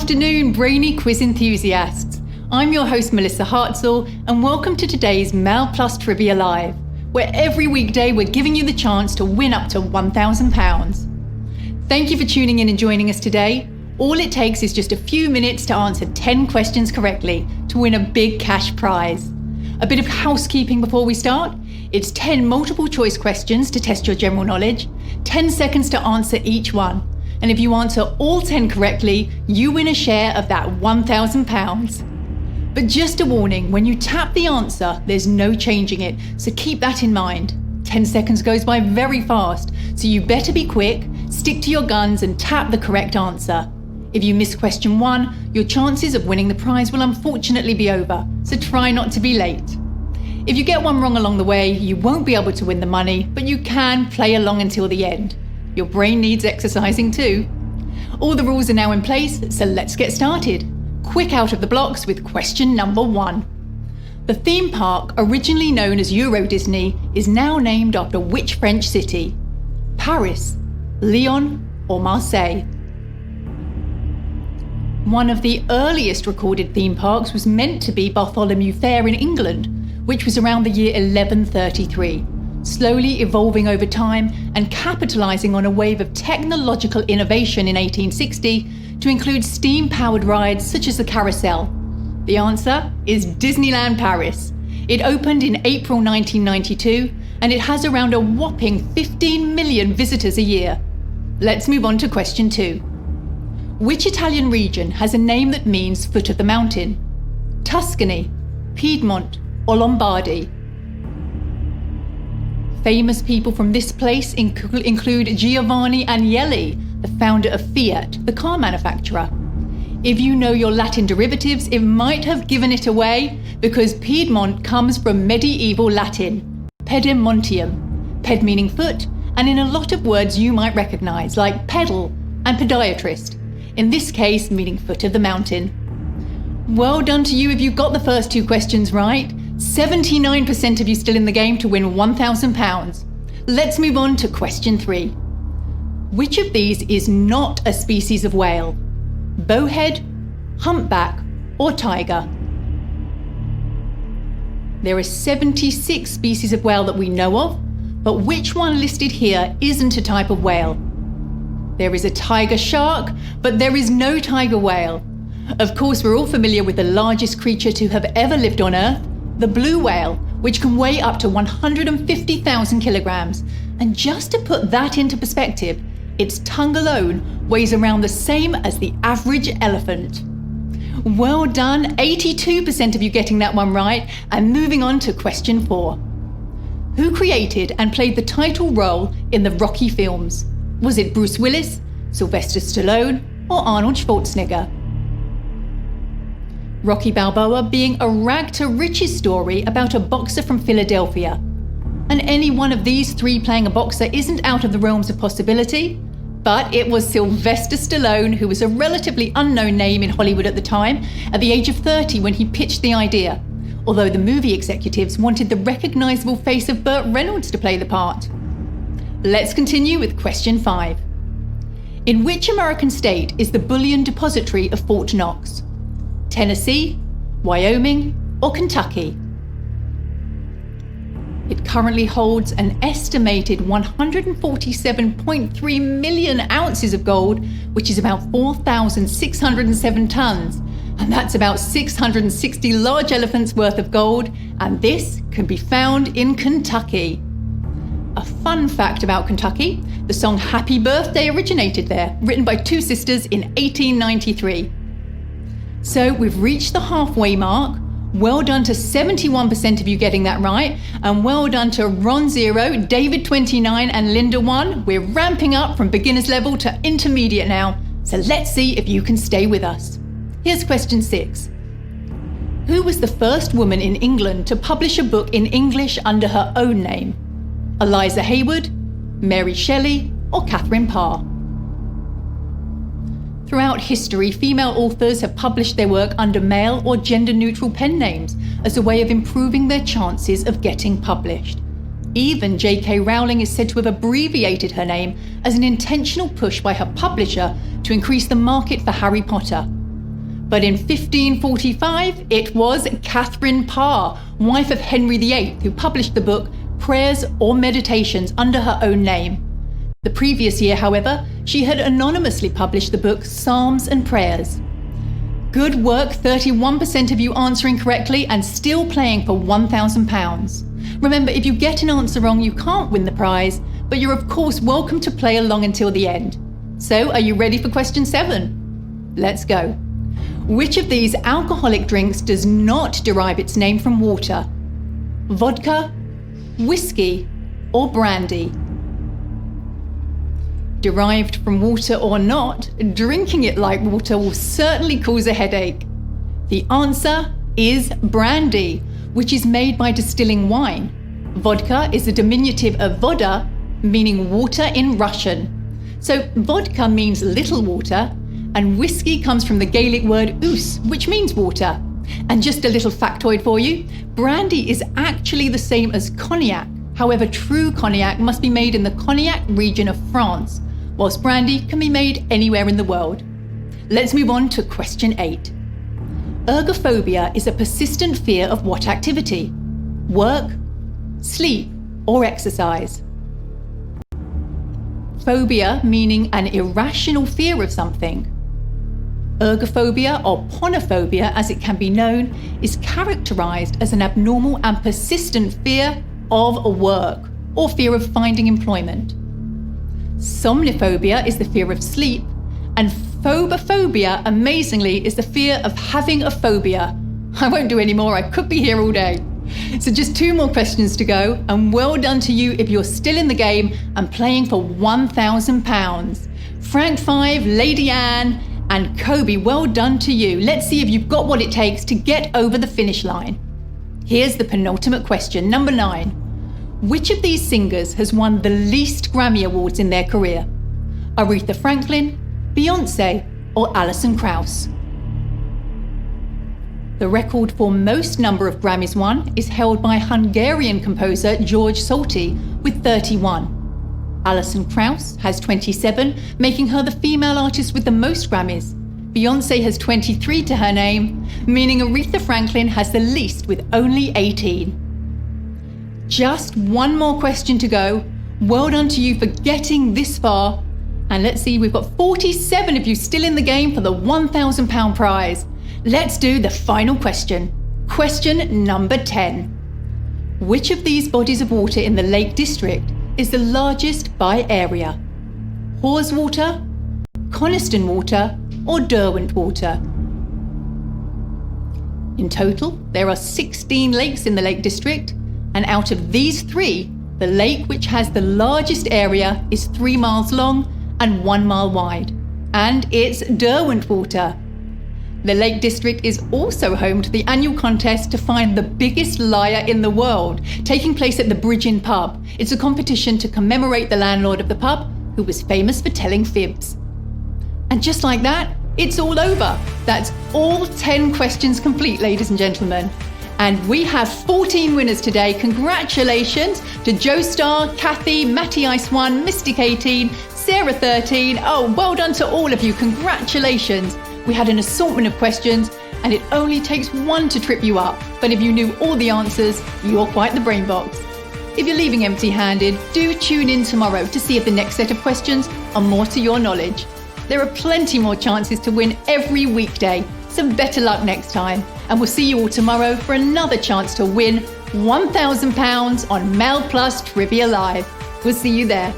afternoon, brainy quiz enthusiasts. I'm your host, Melissa Hartzell, and welcome to today's mailplus Trivia Live, where every weekday we're giving you the chance to win up to £1,000. Thank you for tuning in and joining us today. All it takes is just a few minutes to answer 10 questions correctly to win a big cash prize. A bit of housekeeping before we start. It's 10 multiple choice questions to test your general knowledge, 10 seconds to answer each one. And if you answer all 10 correctly, you win a share of that £1,000. But just a warning, when you tap the answer, there's no changing it, so keep that in mind. 10 seconds goes by very fast, so you better be quick, stick to your guns and tap the correct answer. If you miss question 1, your chances of winning the prize will unfortunately be over, so try not to be late. If you get one wrong along the way, you won't be able to win the money, but you can play along until the end. Your brain needs exercising too. All the rules are now in place, so let's get started. Quick out of the blocks with question number 1. The theme park, originally known as Euro Disney, is now named after which French city? Paris, Lyon, or Marseille? One of the earliest recorded theme parks was meant to be Bartholomew Fair in England, which was around the year 1133. Slowly evolving over time and capitalising on a wave of technological innovation in 1860 to include steam-powered rides such as the carousel. The answer is Disneyland Paris. It opened in April 1992 and it has around a whopping 15 million visitors a year. Let's move on to question 2. Which Italian region has a name that means foot of the mountain? Tuscany, Piedmont, or Lombardy? Famous people from this place include Giovanni Agnelli, the founder of Fiat, the car manufacturer. If you know your Latin derivatives, it might have given it away, because Piedmont comes from medieval Latin, pedem montium, ped meaning foot, and in a lot of words you might recognise, like pedal and podiatrist, in this case meaning foot of the mountain. Well done to you if you got the first 2 questions right. 79% of you still in the game to win £1,000. Let's move on to question 3. Which of these is not a species of whale? Bowhead, humpback, or tiger? There are 76 species of whale that we know of, but which one listed here isn't a type of whale? There is a tiger shark, but there is no tiger whale. Of course, we're all familiar with the largest creature to have ever lived on Earth, the blue whale, which can weigh up to 150,000 kilograms. And just to put that into perspective, its tongue alone weighs around the same as the average elephant. Well done, 82% of you getting that one right. And moving on to question 4. Who created and played the title role in the Rocky films? Was it Bruce Willis, Sylvester Stallone, or Arnold Schwarzenegger? Rocky Balboa being a rag-to-riches story about a boxer from Philadelphia. And any one of these 3 playing a boxer isn't out of the realms of possibility, but it was Sylvester Stallone, who was a relatively unknown name in Hollywood at the time, at the age of 30 when he pitched the idea, although the movie executives wanted the recognisable face of Burt Reynolds to play the part. Let's continue with question 5. In which American state is the bullion depository of Fort Knox? Tennessee, Wyoming, or Kentucky? It currently holds an estimated 147.3 million ounces of gold, which is about 4,607 tons. And that's about 660 large elephants worth of gold, and this can be found in Kentucky. A fun fact about Kentucky, the song Happy Birthday originated there, written by 2 sisters in 1893. So we've reached the halfway mark. Well done to 71% of you getting that right, and well done to Ron 0, David 29 and Linda 1. We're ramping up from beginner's level to intermediate now, so let's see if you can stay with us. Here's question 6. Who was the first woman in England to publish a book in English under her own name? Eliza Haywood, Mary Shelley, or Catherine Parr? Throughout history, female authors have published their work under male or gender-neutral pen names as a way of improving their chances of getting published. Even J.K. Rowling is said to have abbreviated her name as an intentional push by her publisher to increase the market for Harry Potter. But in 1545, it was Catherine Parr, wife of Henry VIII, who published the book Prayers or Meditations under her own name. The previous year, however, she had anonymously published the book Psalms and Prayers. Good work, 31% of you answering correctly and still playing for £1,000. Remember, if you get an answer wrong, you can't win the prize, but you're of course welcome to play along until the end. So, are you ready for question 7? Let's go. Which of these alcoholic drinks does not derive its name from water? Vodka, whiskey, or brandy? Derived from water or not, drinking it like water will certainly cause a headache. The answer is brandy, which is made by distilling wine. Vodka is a diminutive of voda, meaning water in Russian. So vodka means little water, and whiskey comes from the Gaelic word us, which means water. And just a little factoid for you, brandy is actually the same as cognac. However, true cognac must be made in the Cognac region of France, whilst brandy can be made anywhere in the world. Let's move on to question 8. Ergophobia is a persistent fear of what activity? Work, sleep, or exercise? Phobia meaning an irrational fear of something. Ergophobia, or ponophobia as it can be known, is characterized as an abnormal and persistent fear of work or fear of finding employment. Somniphobia is the fear of sleep, and phobophobia, amazingly, is the fear of having a phobia. I won't do any more, I could be here all day. So just 2 more questions to go, and well done to you if you're still in the game and playing for £1,000. Frank 5, Lady Anne, and Kobe, well done to you. Let's see if you've got what it takes to get over the finish line. Here's the penultimate question, number 9. Which of these singers has won the least Grammy Awards in their career? Aretha Franklin, Beyoncé, or Alison Krauss? The record for most number of Grammys won is held by Hungarian composer George Solti with 31. Alison Krauss has 27, making her the female artist with the most Grammys. Beyoncé has 23 to her name, meaning Aretha Franklin has the least with only 18. Just 1 more question to go. Well done to you for getting this far. And let's see, we've got 47 of you still in the game for the £1,000 prize. Let's do the final question. Question number 10. Which of these bodies of water in the Lake District is the largest by area? Haweswater, Coniston Water, or Derwent Water? In total, there are 16 lakes in the Lake District, and out of these 3, the lake which has the largest area is 3 miles long and 1 mile wide, and it's Derwent Water. The Lake District is also home to the annual contest to find the biggest liar in the world, taking place at the Bridge Inn pub. It's a competition to commemorate the landlord of the pub, who was famous for telling fibs. And just like that, it's all over. That's all 10 questions complete, ladies and gentlemen. And we have 14 winners today. Congratulations to Joe Star, Kathy, Matty Ice 1, Mystic 18, Sarah 13. Oh, well done to all of you. Congratulations. We had an assortment of questions, and it only takes 1 to trip you up. But if you knew all the answers, you're quite the brain box. If you're leaving empty-handed, do tune in tomorrow to see if the next set of questions are more to your knowledge. There are plenty more chances to win every weekday, so better luck next time. And we'll see you all tomorrow for another chance to win £1,000 on MailPlus Trivia Live. We'll see you there.